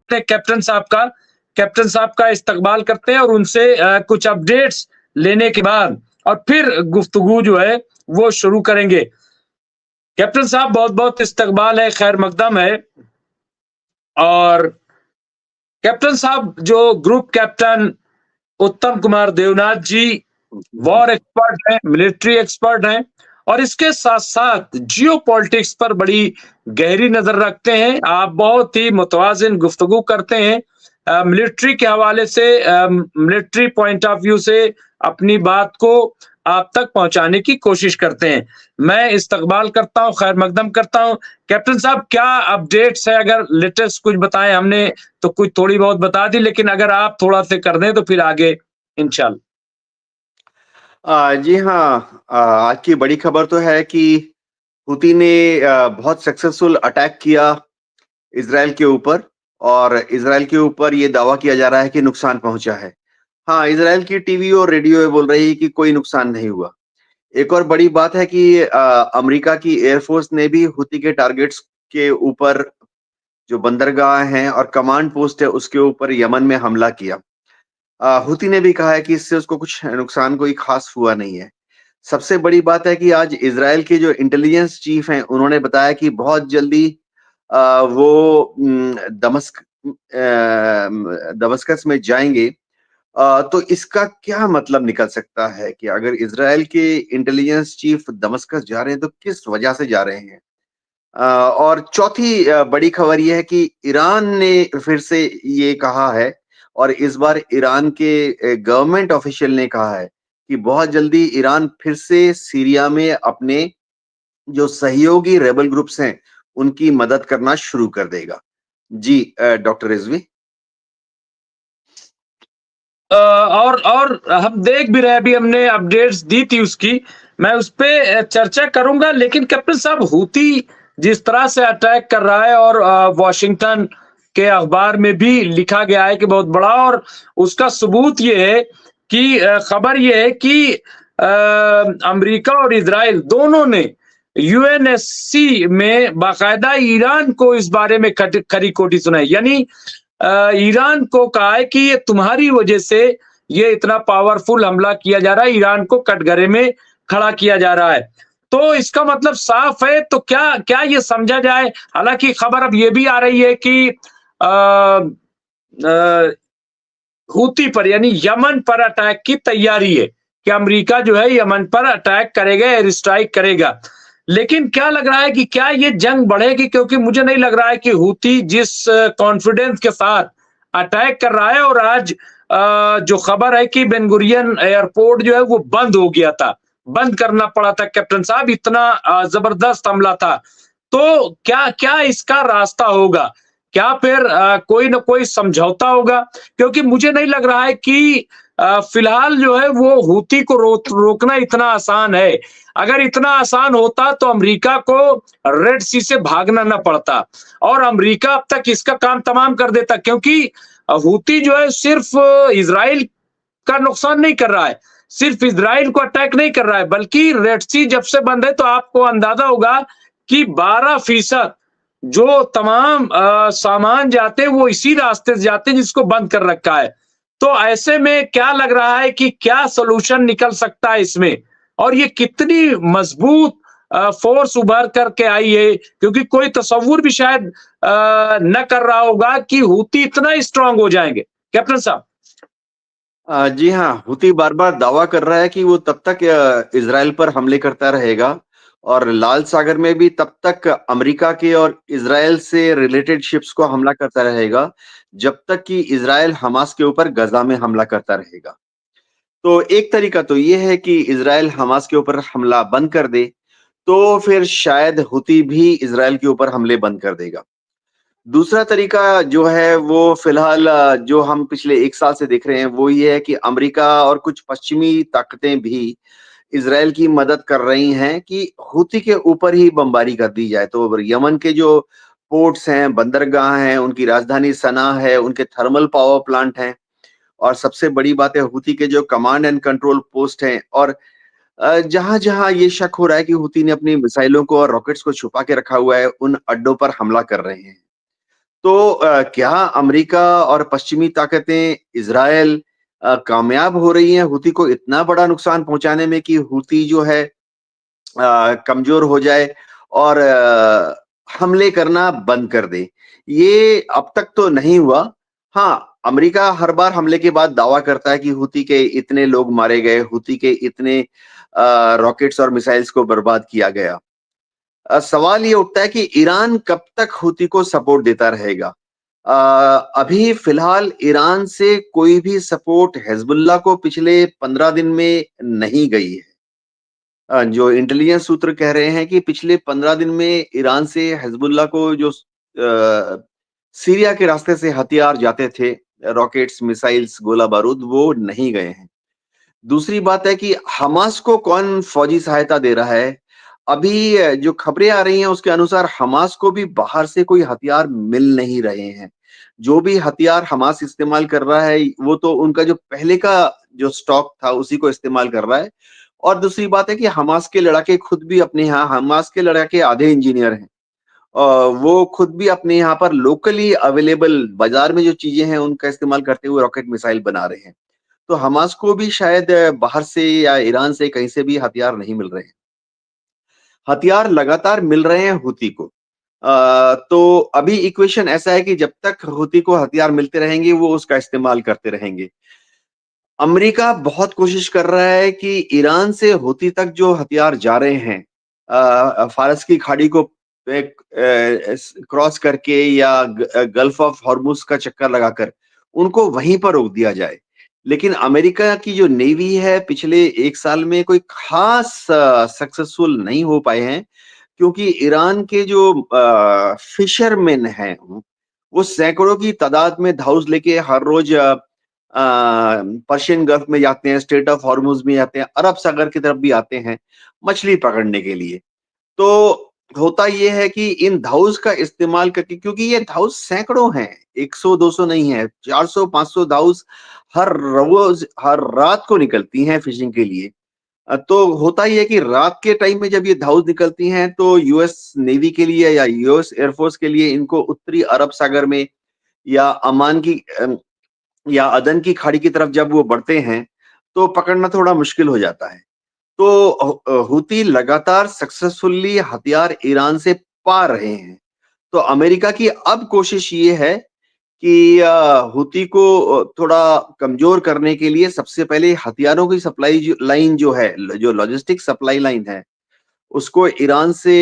अपने कैप्टन साहब का इस्तकबाल करते हैं और उनसे कुछ अपडेट्स लेने के बाद और फिर गुफ्तगू जो है वो शुरू करेंगे। कैप्टन साहब बहुत-बहुत इस्तकबाल है, खैर मकदम है। और कैप्टन साहब जो ग्रुप कैप्टन उत्तम कुमार देवनाथ जी वॉर एक्सपर्ट हैं, मिलिट्री एक्सपर्ट हैं और इसके साथ-साथ जियोपॉलिटिक्स पर बड़ी गहरी नज़र रखते हैं। आप बहुत ही मुतवाज़िन गुफ्तगू करते हैं। मिलिट्री के हवाले से मिलिट्री पॉइंट ऑफ व्यू से अपनी बात को आप तक पहुँचाने की कोशिश करते हैं। मैं इस्तकबाल करता हूँ, खैर मकदम करता हूँ। कैप्टन साहब क्या अपडेट्स है अगर लेटेस्ट कुछ बताएँ हमने तो कुछ थोड़ी बहुत बता दी लेकिन अगर आप थोड़ा-सा कर दें तो फिर आगे इंशाल्लाह। जी हाँ, आज की बड़ी खबर तो है कि हूती ने बहुत सक्सेसफुल अटैक किया इज़राइल के ऊपर और इज़राइल के ऊपर ये दावा किया जा रहा है कि नुकसान पहुँचा है। हाँ, इज़राइल की टीवी और रेडियो ये बोल रही है कि कोई नुकसान नहीं हुआ। एक और बड़ी बात है कि अमेरिका की एयर फोर्स ने भी हूती के टारगेट्स के ऊपर जो बंदरगाह हैं और कमांड पोस्ट है उसके ऊपर यमन में हमला किया। हूती ने भी कहा है कि इससे उसको कुछ नुकसान कोई खास हुआ नहीं है। सबसे बड़ी बात है कि आज इज़राइल के जो इंटेलिजेंस चीफ हैं, उन्होंने बताया कि बहुत जल्दी वो दमस्कस में जाएँगे। तो इसका क्या मतलब निकल सकता है कि अगर इज़राइल के इंटेलिजेंस चीफ दमस्कस जा रहे हैं, तो किस वजह से जा रहे हैं? और चौथी बड़ी खबर ये है कि ईरान ने फिर से ये कहा है और इस बार ईरान के गवर्नमेंट ऑफिशियल ने कहा है कि बहुत जल्दी ईरान फिर से सीरिया में अपने जो सहयोगी रेबल ग्रुप्स हैं, उनकी मदद करना शुरू कर देगा। जी डॉक्टर रिजवी। और हम देख भी रहे हैं, अभी हमने अपडेट्स दी थी उसकी, मैं उस पे चर्चा करूँगा लेकिन कैप्टन साहब हूती जिस तरह से अटैक कर रहा है और वॉशिंगटन के अखबार में भी लिखा गया है कि बहुत बड़ा और उसका सबूत ये है कि खबर ये है कि अमेरिका और इज़राइल दोनों ने यूएनएससी में बाकायदा ईरान को इस बारे में खरी खोटी सुनाई। यानी ईरान को कहा है कि ये तुम्हारी वजह से ये इतना पावरफुल हमला किया जा रहा है, ईरान को कटघरे में खड़ा किया जा रहा है। तो इसका मतलब साफ है, तो क्या क्या ये समझा जाए, हालाँकि खबर अब ये भी आ रही है कि अ, हूती पर यानी यमन पर अटैक की तैयारी है कि अमेरिका जो है यमन पर अटैक करेगा, एयर स्ट्राइक करेगा। लेकिन क्या लग रहा है कि क्या ये जंग बढ़ेगी? क्योंकि मुझे नहीं लग रहा है कि हूती जिस कॉन्फिडेंस के साथ अटैक कर रहा है और आज जो खबर है कि बेन गुरियन एयरपोर्ट जो है वो बंद हो गया था, बंद करना पड़ा था कैप्टन साहब, इतना जबरदस्त हमला था। तो क्या क्या इसका रास्ता होगा? क्या फिर कोई ना कोई समझौता होगा? क्योंकि मुझे नहीं लग रहा है कि फिलहाल जो है वो हूती को रोकना इतना आसान है। अगर इतना आसान होता तो अमेरिका को रेड सी से भागना ना पड़ता और अमेरिका अब तक इसका काम तमाम कर देता, क्योंकि हूती जो है सिर्फ इज़राइल का नुकसान नहीं कर रहा है, सिर्फ इज़राइल को अटैक नहीं कर रहा है, बल्कि रेड सी जब से बंद है तो आपको अंदाजा होगा कि 12% जो तमाम सामान जाते हैं वो इसी रास्ते से जाते हैं जिसको बंद कर रखा है। तो ऐसे में क्या लग रहा है कि क्या सॉल्यूशन निकल सकता है इसमें? और ये कितनी मजबूत फोर्स उभर करके आई है, क्योंकि कोई तसव्वुर भी शायद न कर रहा होगा कि हूती इतना स्ट्रांग हो जाएंगे। कैप्टन साहब। जी हाँ, हूती बार-बार दावा कर रहा है कि वो तब तक इज़राइल पर हमले करता रहेगा और लाल सागर में भी तब तक अमेरिका के और इज़राइल से रिलेटेड शिप्स को हमला करता रहेगा, जब तक कि इज़राइल हमास के ऊपर गज़ा में हमला करता रहेगा। तो एक तरीका तो ये है कि इज़राइल हमास के ऊपर हमला बंद कर दे, तो फिर शायद हूती भी इज़राइल के ऊपर हमले बंद कर देगा। दूसरा तरीका जो है वो फिलहाल जो हम पिछले 1 साल से देख रहे हैं वो ये है कि अमेरिका और कुछ पश्चिमी ताकतें भी इज़राइल की मदद कर रही हैं कि हूती के ऊपर ही बमबारी कर दी जाए। तो यमन के जो पोर्ट्स हैं, बंदरगाह हैं, उनकी राजधानी सना है, उनके थर्मल पावर प्लांट हैं और सबसे बड़ी बात है हूती के जो कमांड एंड कंट्रोल पोस्ट हैं और जहाँ-जहाँ ये शक हो रहा है कि हूती ने अपनी मिसाइलों को और रॉकेट्स को छुपा के रखा हुआ है, उन अड्डों पर हमला कर रहे हैं। तो क्या अमेरिका और पश्चिमी ताकतें इज़राइल कामयाब हो रही हैं हूती को इतना बड़ा नुकसान पहुँचाने में कि हूती जो है कमज़ोर हो जाए और हमले करना बंद कर दे? ये अब तक तो नहीं हुआ। हाँ, अमेरिका हर बार हमले के बाद दावा करता है कि हूती के इतने लोग मारे गए, हूती के इतने रॉकेट्स और मिसाइल्स को बर्बाद किया गया। सवाल ये उठता है कि ईरान कब तक हूती को सपोर्ट देता रहेगा? अ, अभी फिलहाल ईरान से कोई भी सपोर्ट हिज़्बुल्लाह को पिछले 15 दिन में नहीं गई है। जो इंटेलिजेंस सूत्र कह रहे हैं कि पिछले 15 दिन में ईरान से हिज़्बुल्लाह को जो सीरिया के रास्ते से हथियार जाते थे, रॉकेट्स, मिसाइल्स, गोला-बारूद, वो नहीं गए हैं। दूसरी बात है कि हमास को कौन फौजी सहायता दे रहा है? अभी जो खबरें आ रही हैं उसके अनुसार हमास को भी बाहर से कोई हथियार मिल नहीं रहे हैं। जो भी हथियार हमास इस्तेमाल कर रहा है वो तो उनका जो पहले का जो स्टॉक था उसी को इस्तेमाल कर रहा है। और दूसरी बात है कि हमास के लड़ाके खुद भी अपने यहाँ हमास के लड़ाके आधे इंजीनियर हैं। अ, वो खुद भी अपने यहाँ पर लोकली अवेलेबल बाजार में जो चीज़ें हैं उनका इस्तेमाल करते हुए रॉकेट मिसाइल बना रहे हैं। तो हमास को भी शायद बाहर से या ईरान से कहीं से भी हथियार नहीं मिल रहे हैं। हथियार लगातार मिल रहे हैं हूती को। तो अभी इक्वेशन ऐसा है कि जब तक हूती को हथियार मिलते रहेंगे, वो उसका इस्तेमाल करते रहेंगे। अमेरिका बहुत कोशिश कर रहा है कि ईरान से हूती तक जो हथियार जा रहे हैं, फ़ारस की खाड़ी को क्रॉस करके या गल्फ ऑफ हॉर्मुज़ का चक्कर लगाकर, उनको वहीं पर रोक दिया जाए। लेकिन अमेरिका की जो नेवी है, पिछले 1 साल में कोई ख़ास सक्सेसफुल नहीं हो पाए हैं, क्योंकि ईरान के जो फिशरमैन हैं, वो सैकड़ों की तादाद में धाउस लेके हर रोज़ पर्शियन गल्फ में जाते हैं, स्ट्रेट ऑफ हॉर्मुज़ में जाते हैं, अरब सागर की तरफ भी आते हैं, मछली पकड़ने के लिए। तो होता ये है कि इन धाउस का इस्तेमाल करके, क्योंकि ये धाउस सैकड़ों हैं, 100-200 नहीं है, 400-500 धाउस हर रोज़, हर रात को निकलती हैं फिशिंग के लिए। तो होता ये है कि रात के टाइम में जब ये धाउस निकलती हैं, तो यूएस नेवी के लिए या यूएस एयरफोर्स के लिए इनको उत्तरी अरब सागर में या अमान की या अदन की खाड़ी की तरफ जब वो बढ़ते हैं, तो पकड़ना थोड़ा मुश्किल हो जाता है। तो हूती लगातार सक्सेसफुली हथियार ईरान से पा रहे हैं। तो अमेरिका की अब कोशिश ये है कि हूती को थोड़ा कमज़ोर करने के लिए सबसे पहले हथियारों की सप्लाई जो लाइन जो है, जो लॉजिस्टिक सप्लाई लाइन है, उसको ईरान से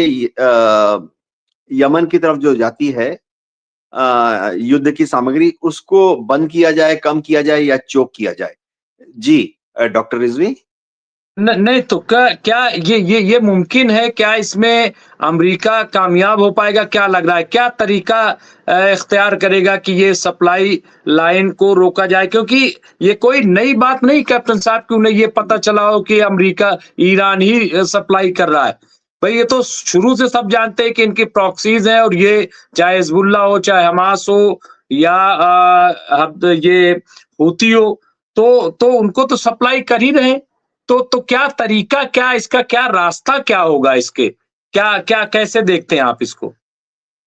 यमन की तरफ जो जाती है युद्ध की सामग्री, उसको बंद किया जाए, कम किया जाए या चोक किया जाए। जी डॉक्टर रिज़वी? नहीं तो क्या क्या ये मुमकिन है? क्या इसमें अमेरिका कामयाब हो पाएगा? क्या लग रहा है? क्या तरीका इख्तियार करेगा कि ये सप्लाई लाइन को रोका जाए? क्योंकि ये कोई नई बात नहीं कैप्टन साहब कि उन्हें ये पता चला हो कि अमेरिका ईरान ही सप्लाई कर रहा है। भाई ये तो शुरू से सब जानते हैं कि इनकी प्रॉक्सीज़ हैं और ये चाहे हिज़्बुल्लाह हो, चाहे हमास हो या अब ये हूती हो, तो उनको तो सप्लाई कर ही रहे हैं। तो क्या तरीका क्या इसका क्या रास्ता क्या होगा इसके? क्या क्या कैसे देखते हैं आप इसको?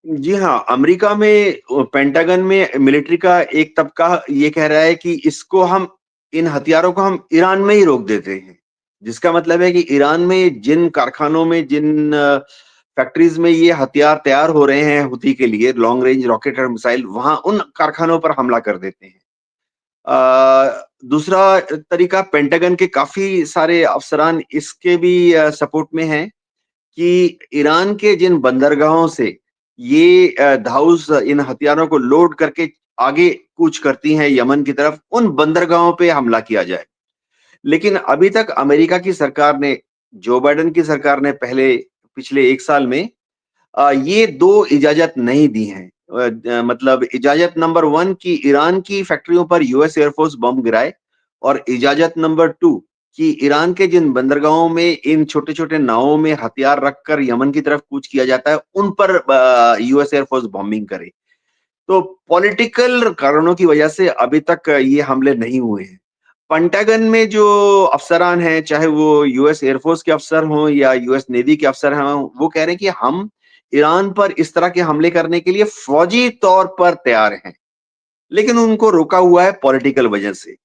जी हाँ, अमेरिका में पेंटागन में मिलिट्री का एक तबका ये कह रहा है कि इसको हम इन हथियारों को हम ईरान में ही रोक देते हैं। जिसका मतलब है कि ईरान में जिन कारखानों में, जिन फैक्ट्रीज़ में ये हथियार तैयार हो रहे हैं हूती के लिए, लॉन्ग रेंज रॉकेट और मिसाइल, वहाँ उन कारखानों पर हमला कर देते हैं। दूसरा तरीका, पेंटागन के काफ़ी सारे अफ़सरान इसके भी सपोर्ट में हैं कि ईरान के जिन बंदरगाहों से ये धाउस इन हथियारों को लोड करके आगे कूच करती हैं यमन की तरफ, उन बंदरगाहों पे हमला किया जाए। लेकिन अभी तक अमेरिका की सरकार ने, जो बाइडेन की सरकार ने पहले पिछले 1 साल में ये 2 इजाज़त नहीं दी हैं। मतलब इजाज़त नंबर 1 कि ईरान की फैक्ट्रियों पर यूएस एयरफोर्स बम गिराए, और इजाज़त नंबर 2 कि ईरान के जिन बंदरगाहों में इन छोटे-छोटे नावों में हथियार रखकर यमन की तरफ कूच किया जाता है, उन पर यूएस एयरफोर्स बॉम्बिंग करे। तो पॉलिटिकल कारणों की वजह से अभी तक ये हमले नहीं हुए हैं। पेंटागन में जो अफसरान हैं, चाहे वो यूएस एयरफोर्स के अफसर हों या यूएस नेवी के अफसर हों, वो कह रहे हैं कि हम ईरान पर इस तरह के हमले करने के लिए फौजी तौर पर तैयार हैं, लेकिन उनको रोका हुआ है पॉलिटिकल वजह से।